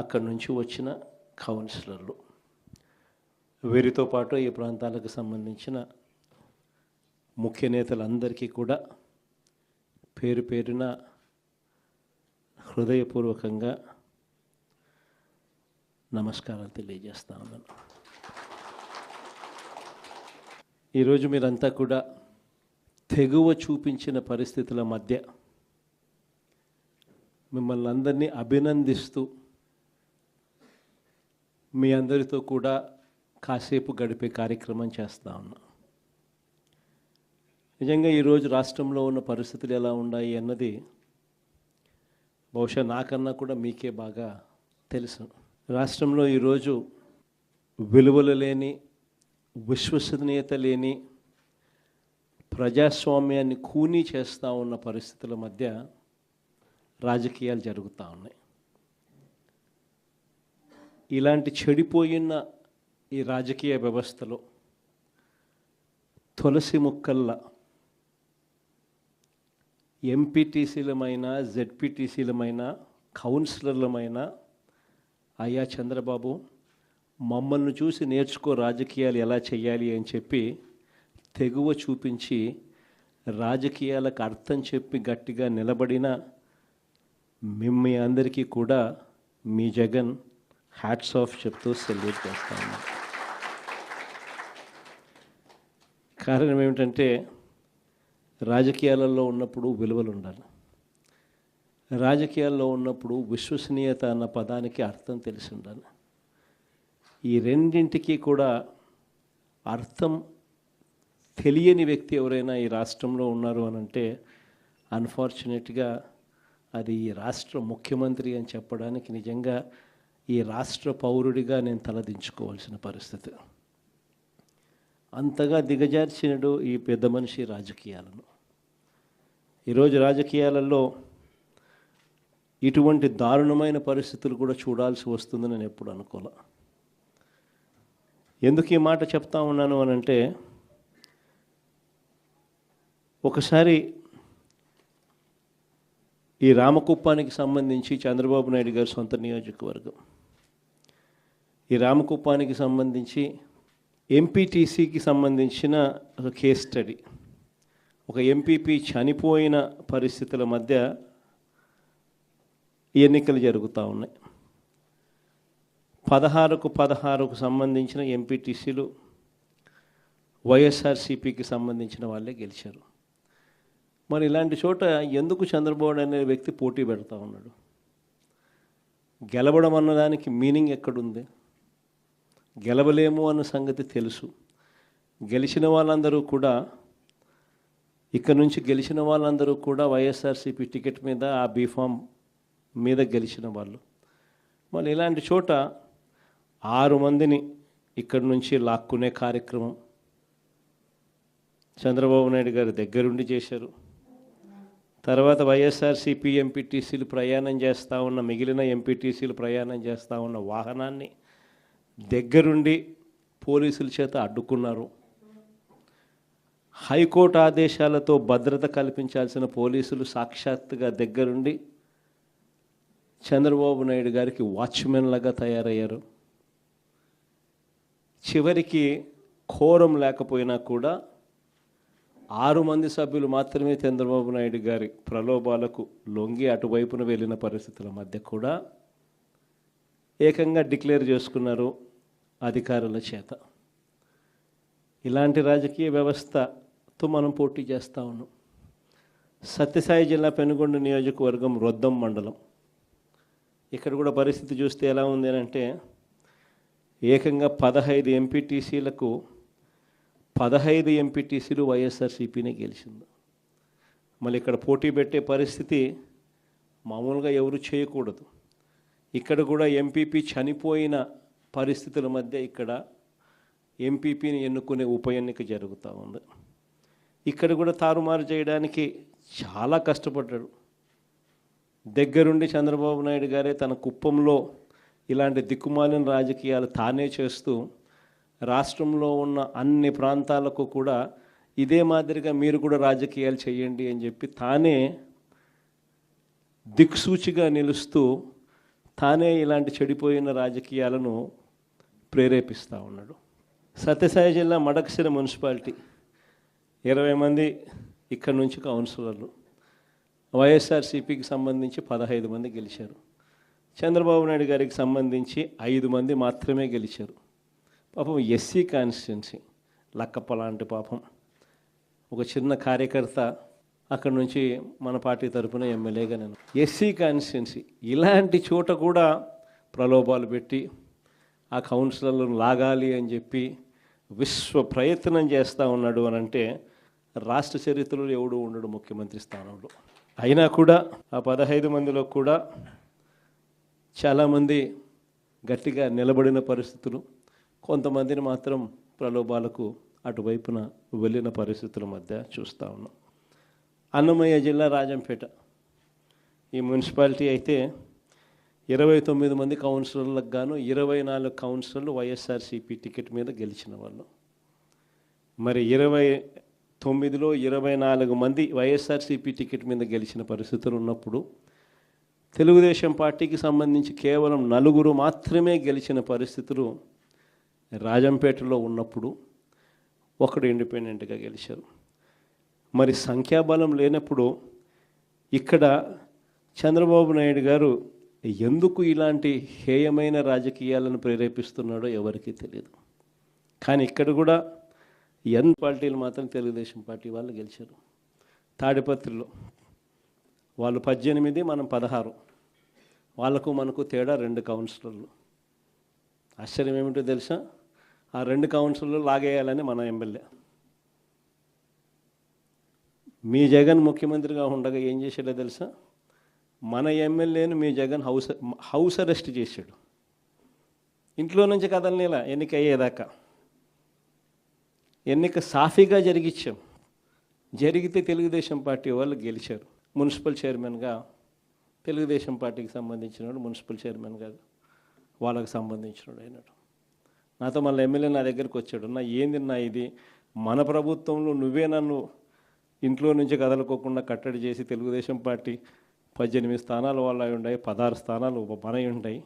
అక్కడి నుంచి వచ్చిన కౌన్సిలర్లు, వీరితో పాటు ఈ ప్రాంతాలకు సంబంధించిన ముఖ్య నేతలందరికీ కూడా పేరు పేరున హృదయపూర్వకంగా నమస్కారాలు తెలియజేస్తా ఉన్నాను. ఈరోజు మీరంతా కూడా తెగువ చూపించిన పరిస్థితుల మధ్య మిమ్మల్ని అందరినీ అభినందిస్తూ మీ అందరితో కూడా కాసేపు గడిపే కార్యక్రమం చేస్తూ ఉన్నాం. నిజంగా ఈరోజు రాష్ట్రంలో ఉన్న పరిస్థితులు ఎలా ఉన్నాయి అన్నది బహుశా నాకన్నా కూడా మీకే బాగా తెలుసు. రాష్ట్రంలో ఈరోజు విలువలు లేని, విశ్వసనీయత లేని, ప్రజాస్వామ్యాన్ని ఖూనీ చేస్తూ ఉన్న పరిస్థితుల మధ్య రాజకీయాలు జరుగుతూ ఉన్నాయి. ఇలాంటి చెడిపోయిన ఈ రాజకీయ వ్యవస్థలో తులసి ముక్కల్లా ఎంపీటీసీలమైన, జెడ్పీటీసీలమైన, కౌన్సిలర్లమైన అయ్యా చంద్రబాబు మమ్మల్ని చూసి నేర్చుకో రాజకీయాలు ఎలా చేయాలి అని చెప్పి తెగువ చూపించి రాజకీయాలకు అర్థం చెప్పి గట్టిగా నిలబడిన మీ అందరికీ కూడా మీ జగన్ హ్యాట్స్ ఆఫ్ చెప్తూ సెల్యూట్ చేస్తా ఉన్నాం. కారణం ఏమిటంటే రాజకీయాలలో ఉన్నప్పుడు విలువలు ఉండాలి. రాజకీయాల్లో ఉన్నప్పుడు విశ్వసనీయత అన్న పదానికి అర్థం తెలిసి ఉండాలి. ఈ రెండింటికి కూడా అర్థం తెలియని వ్యక్తి ఎవరైనా ఈ రాష్ట్రంలో ఉన్నారు అని అంటే అన్ఫార్చునేట్గా అది ఈ రాష్ట్ర ముఖ్యమంత్రి అని చెప్పడానికి నిజంగా ఈ రాష్ట్ర పౌరుడిగా నేను తలదించుకోవాల్సిన పరిస్థితి. అంతగా దిగజార్చినడు ఈ పెద్ద మనిషి రాజకీయాలను. ఈరోజు రాజకీయాలలో ఇటువంటి దారుణమైన పరిస్థితులు కూడా చూడాల్సి వస్తుందని నేను ఎప్పుడు అనుకోలే. ఎందుకు ఈ మాట చెప్తా ఉన్నాను అని అంటే, ఒకసారి ఈ రామకుప్పానికి సంబంధించి చంద్రబాబు నాయుడు గారి సొంత నియోజకవర్గం, ఈ రామకుప్పానికి సంబంధించి ఎంపీటీసీకి సంబంధించిన ఒక కేస్ స్టడీ, ఒక ఎంపీపీ చనిపోయిన పరిస్థితుల మధ్య ఎన్నికలు జరుగుతూ ఉన్నాయి. 16కు సంబంధించిన ఎంపీటీసీలు వైఎస్ఆర్సీపీకి సంబంధించిన వాళ్ళే గెలిచారు. మరి ఇలాంటి చోట ఎందుకు చంద్రబాబు అనే వ్యక్తి పోటీ పెడతా ఉన్నాడు? గెలవడం అన్నదానికి మీనింగ్ ఎక్కడుంది? గెలవలేము అన్న సంగతి తెలుసు. గెలిచిన వాళ్ళందరూ కూడా, ఇక్కడ నుంచి గెలిచిన వాళ్ళందరూ కూడా వైఎస్ఆర్సీపీ టికెట్ మీద, ఆ బీఫామ్ మీద గెలిచిన వాళ్ళు. మళ్ళీ ఇలాంటి చోట 6 మందిని ఇక్కడి నుంచి లాక్కునే కార్యక్రమం చంద్రబాబు నాయుడు గారి దగ్గరుండి చేశారు. తర్వాత వైఎస్ఆర్సీపీ ఎంపీటీసీలు ప్రయాణం చేస్తూ ఉన్న, మిగిలిన ఎంపీటీసీలు ప్రయాణం చేస్తూ ఉన్న వాహనాన్ని దగ్గరుండి పోలీసుల చేత అడ్డుకున్నారు. హైకోర్టు ఆదేశాలతో భద్రత కల్పించాల్సిన పోలీసులు సాక్షాత్తుగా దగ్గరుండి చంద్రబాబు నాయుడు గారికి వాచ్మెన్ లాగా తయారయ్యారు. చివరికి కోరం లేకపోయినా కూడా 6 మంది సభ్యులు మాత్రమే చంద్రబాబు నాయుడు గారి ప్రలోభాలకు లొంగి అటువైపున వెళ్ళిన పరిస్థితుల మధ్య కూడా ఏకంగా డిక్లేర్ చేసుకున్నారు అధికారుల చేత. ఇలాంటి రాజకీయ వ్యవస్థతో మనం పోటీ చేస్తూ ఉన్నాం. సత్యసాయి జిల్లా పెనుగొండ నియోజకవర్గం రొద్దం మండలం, ఇక్కడ కూడా పరిస్థితి చూస్తే ఎలా ఉంది అని అంటే, ఏకంగా 15 ఎంపీటీసీలకు 15 ఎంపీటీసీలు వైఎస్ఆర్సీపీనే గెలిచింది. మళ్ళీ ఇక్కడ పోటీ పెట్టే పరిస్థితి మామూలుగా ఎవరు చేయకూడదు. ఇక్కడ కూడా ఎంపీపీ చనిపోయిన పరిస్థితుల మధ్య ఇక్కడ ఎంపీపీని ఎన్నుకునే ఉప ఎన్నిక జరుగుతూ ఉంది. ఇక్కడ కూడా తారుమారు చేయడానికి చాలా కష్టపడ్డాడు. దగ్గరుండి చంద్రబాబు నాయుడు గారే తన కుప్పంలో ఇలాంటి దిక్కుమాలిన రాజకీయాలు తానే చేస్తూ రాష్ట్రంలో ఉన్న అన్ని ప్రాంతాలకు కూడా ఇదే మాదిరిగా మీరు కూడా రాజకీయాలు చేయండి అని చెప్పి తానే దిక్సూచిగా నిలుస్తూ తానే ఇలాంటి చెడిపోయిన రాజకీయాలను ప్రేరేపిస్తూ ఉన్నాడు. సత్యసాయి జిల్లా మడకశిర మున్సిపాలిటీ 20 మంది ఇక్కడి నుంచి కౌన్సిలర్లు, వైఎస్ఆర్సీపీకి సంబంధించి 15 మంది గెలిచారు. చంద్రబాబు నాయుడు గారికి సంబంధించి 5 మంది మాత్రమే గెలిచారు. పాపం ఎస్సీ కాన్స్టిట్యున్సీ లక్కప్ప లాంటి పాపం ఒక చిన్న కార్యకర్త అక్కడి నుంచి మన పార్టీ తరఫున ఎమ్మెల్యేగా నేను ఎస్సీ కాన్స్టిట్యున్సీ ఇలాంటి చోట కూడా ప్రలోభాలు పెట్టి ఆ కౌన్సిలర్లను లాగాలి అని చెప్పి విశ్వ ప్రయత్నం చేస్తూ ఉన్నాడు అని అంటే రాష్ట్ర చరిత్రలో ఎవడు ఉండడు ముఖ్యమంత్రి స్థానంలో. అయినా కూడా ఆ 15 మందిలో కూడా చాలామంది గట్టిగా నిలబడిన పరిస్థితులు, కొంతమందిని మాత్రం ప్రలోభాలకు అటువైపున వెళ్ళిన పరిస్థితుల మధ్య చూస్తూ ఉన్నాం. అన్నమయ్య జిల్లా రాజంపేట ఈ మున్సిపాలిటీ అయితే 29 మంది కౌన్సిలర్లకు గాను 24 కౌన్సిలర్లు వైఎస్ఆర్సీపీ టికెట్ మీద గెలిచిన వాళ్ళు. మరి 29లో 24 మంది వైఎస్ఆర్సీపీ టికెట్ మీద గెలిచిన పరిస్థితులు ఉన్నప్పుడు తెలుగుదేశం పార్టీకి సంబంధించి కేవలం 4 మాత్రమే గెలిచిన పరిస్థితులు రాజంపేటలో ఉన్నప్పుడు ఒకడు ఇండిపెండెంట్గా గెలిచారు. మరి సంఖ్యాబలం లేనప్పుడు ఇక్కడ చంద్రబాబు నాయుడు గారు ఎందుకు ఇలాంటి హేయమైన రాజకీయాలను ప్రేరేపిస్తున్నాడో ఎవరికీ తెలియదు. కానీ ఇక్కడ కూడా పార్టీలు మాత్రం తెలుగుదేశం పార్టీ వాళ్ళు గెలిచారు. తాడిపత్రిలో వాళ్ళు 18, మనం 16, వాళ్ళకు మనకు తేడా 2 కౌన్సిలర్లు. ఆశ్చర్యం ఏమిటో తెలుసా, ఆ 2 కౌన్సిలర్లు లాగేయాలని మన ఎమ్మెల్యే. మీ జగన్ ముఖ్యమంత్రిగా ఉండగా ఏం చేశాడో తెలుసా, మన ఎమ్మెల్యేను మీ జగన్ హౌస్ అరెస్ట్ చేశాడు. ఇంట్లో నుంచి కదలనేలా ఎన్నిక అయ్యేదాకా. ఎన్నిక సాఫీగా జరిగించాం. జరిగితే తెలుగుదేశం పార్టీ వాళ్ళు గెలిచారు. మున్సిపల్ చైర్మన్గా తెలుగుదేశం పార్టీకి సంబంధించినవాడు మున్సిపల్ చైర్మన్గా వాళ్ళకి సంబంధించినవాడు అయినాడు. నాతో మళ్ళీ ఎమ్మెల్యే నా దగ్గరికి వచ్చాడు. ఏంది ఇది, మన ప్రభుత్వంలో నువ్వే నన్ను ఇంట్లో నుంచి కదలుకోకుండా కట్టడి చేసి తెలుగుదేశం పార్టీ 18 స్థానాలు వాళ్ళ ఉన్నాయి, 16 స్థానాలు మనవి ఉంటాయి,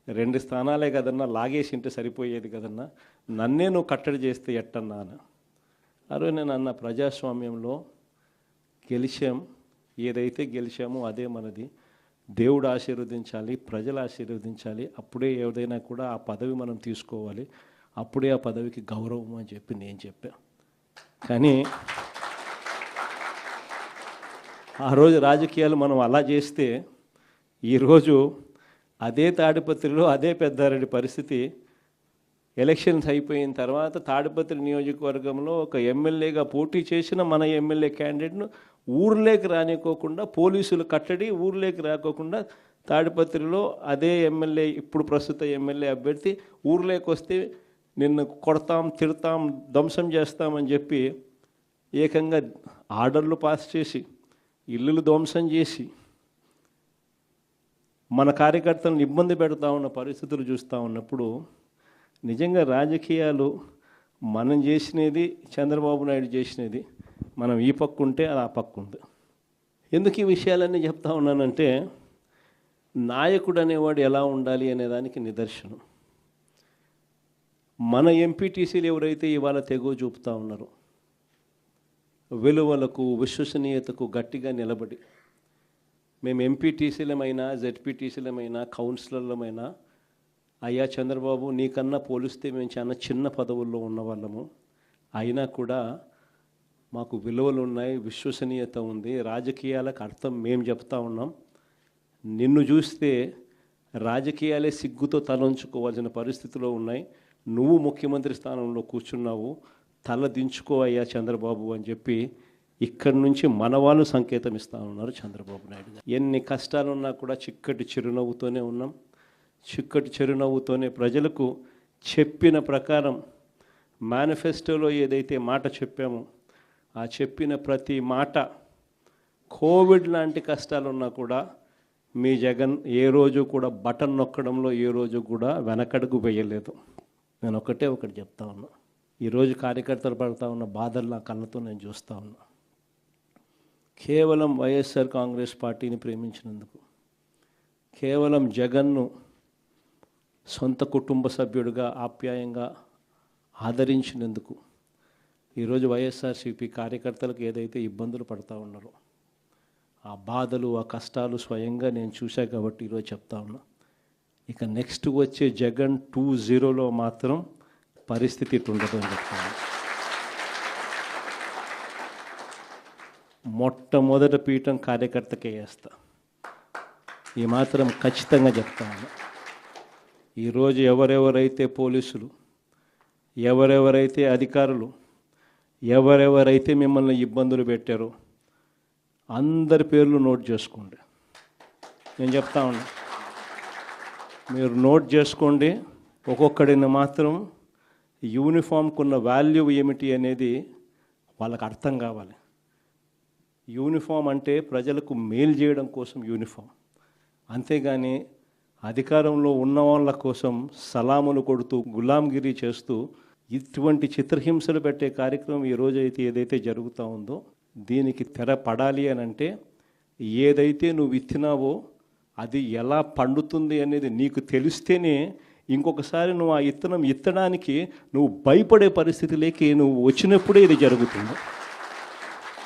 2 స్థానాలే కదన్నా లాగేసి ఉంటే సరిపోయేది కదన్నా, నన్నే నువ్వు కట్టడి చేస్తే ఎట్టన్నా అని. అరే నేను అన్న, ప్రజాస్వామ్యంలో గెలిచాం, ఏదైతే గెలిచామో అదే మనది. దేవుడు ఆశీర్వదించాలి, ప్రజలు ఆశీర్వదించాలి, అప్పుడే ఏదైనా కూడా ఆ పదవి మనం తీసుకోవాలి, అప్పుడే ఆ పదవికి గౌరవం అని చెప్పి నేను చెప్పా. కానీ ఆ రోజు రాజకీయాలు మనం అలా చేస్తే ఈరోజు అదే తాడిపత్రిలో అదే పెద్దారెడ్డి పరిస్థితి. ఎలక్షన్స్ అయిపోయిన తర్వాత తాడిపత్రి నియోజకవర్గంలో ఒక ఎమ్మెల్యేగా పోటీ చేసిన మన ఎమ్మెల్యే క్యాండిడేట్ను ఊర్లోకి రానికోకుండా పోలీసులు కట్టడి, ఊర్లోకి రాకోకుండా తాడిపత్రిలో అదే ఎమ్మెల్యే, ఇప్పుడు ప్రస్తుత ఎమ్మెల్యే అభ్యర్థి ఊర్లోకి వస్తే నిన్ను కొడతాం, తిడతాం, ధ్వంసం చేస్తామని చెప్పి ఏకంగా ఆర్డర్లు పాస్ చేసి ఇల్లులు ధ్వంసం చేసి మన కార్యకర్తలను ఇబ్బంది పెడతా ఉన్న పరిస్థితులు చూస్తూ ఉన్నప్పుడు నిజంగా రాజకీయాలు మనం చేసినది, చంద్రబాబు నాయుడు చేసినది, మనం ఈ పక్క ఉంటే అది ఆ పక్క ఉంది. ఎందుకు ఈ విషయాలన్నీ చెప్తా ఉన్నానంటే, నాయకుడు అనేవాడు ఎలా ఉండాలి అనేదానికి నిదర్శనం. మన ఎంపీటీసీలు ఎవరైతే ఇవాళ తెగువ చూపుతూ ఉన్నారో, విలువలకు విశ్వసనీయతకు గట్టిగా నిలబడి, మేము ఎంపీటీసీలమైనా జెడ్పీటీసీలమైనా కౌన్సిలర్లమైనా, అయ్యా చంద్రబాబు నీకన్నా పోలిస్తే మేము చాలా చిన్న పదవుల్లో ఉన్నవాళ్ళము, అయినా కూడా మాకు విలువలు ఉన్నాయి, విశ్వసనీయత ఉంది, రాజకీయాలకు అర్థం మేము చెప్తా ఉన్నాం, నిన్ను చూస్తే రాజకీయాలే సిగ్గుతో తలంచుకోవాల్సిన పరిస్థితిలో ఉన్నాయి, నువ్వు ముఖ్యమంత్రి స్థానంలో కూర్చున్నావు, తల దించుకో అయ్యా చంద్రబాబు అని చెప్పి ఇక్కడి నుంచి మన వాళ్ళు సంకేతం ఇస్తూ ఉన్నారు చంద్రబాబు నాయుడు గారు. ఎన్ని కష్టాలున్నా కూడా చిక్కటి చిరునవ్వుతోనే ఉన్నాం. చిక్కటి చిరునవ్వుతోనే ప్రజలకు చెప్పిన ప్రకారం మేనిఫెస్టోలో ఏదైతే మాట చెప్పామో ఆ చెప్పిన ప్రతి మాట, కోవిడ్ లాంటి కష్టాలున్నా కూడా మీ జగన్ ఏ రోజు కూడా బటన్ నొక్కడంలో ఏ రోజు కూడా వెనకడుగు వేయలేదు. నేను ఒకటి చెప్తా ఉన్నా, ఈరోజు కార్యకర్తలు పడుతూ ఉన్న బాధలు నా కళ్ళతో నేను చూస్తూ ఉన్నా. కేవలం వైఎస్ఆర్ కాంగ్రెస్ పార్టీని ప్రేమించినందుకు, కేవలం జగన్ను సొంత కుటుంబ సభ్యుడిగా ఆప్యాయంగా ఆదరించినందుకు ఈరోజు వైఎస్ఆర్సీపీ కార్యకర్తలకు ఏదైతే ఇబ్బందులు పడతా ఉన్నారో ఆ బాధలు ఆ కష్టాలు స్వయంగా నేను చూశా కాబట్టి ఈరోజు చెప్తా ఉన్నా. ఇక నెక్స్ట్ వచ్చే జగన్ 2.0లో మాత్రం పరిస్థితి ఇటు ఉండదు అని చెప్తాను. మొట్టమొదటి పీఠం కార్యకర్తకే వేస్తా, ఈ మాత్రం ఖచ్చితంగా చెప్తాను. ఈరోజు ఎవరెవరైతే పోలీసులు, ఎవరెవరైతే అధికారులు, ఎవరెవరైతే మిమ్మల్ని ఇబ్బందులు పెట్టారో అందరి పేర్లు నోట్ చేసుకోండి. నేను చెప్తా ఉన్నా, మీరు నోట్ చేసుకోండి. ఒక్కొక్కడిని మాత్రం యూనిఫామ్కున్న వాల్యూ ఏమిటి అనేది వాళ్ళకి అర్థం కావాలి. యూనిఫామ్ అంటే ప్రజలకు మేలు చేయడం కోసం యూనిఫామ్, అంతేగాని అధికారంలో ఉన్న వాళ్ళ కోసం సలాములు కొడుతూ గులాంగిరి చేస్తూ ఇటువంటి చిత్రహింసలు పెట్టే కార్యక్రమం ఈరోజు అయితే ఏదైతే జరుగుతూ ఉందో దీనికి తెర పడాలి అని అంటే ఏదైతే నువ్వు ఇచ్చినావో అది ఎలా పండుతుంది అనేది నీకు తెలిస్తేనే ఇంకొకసారి నువ్వు ఆ ఇత్తనం ఇత్తడానికి నువ్వు భయపడే పరిస్థితిలోకి నువ్వు వచ్చినప్పుడే ఇది జరుగుతుంది.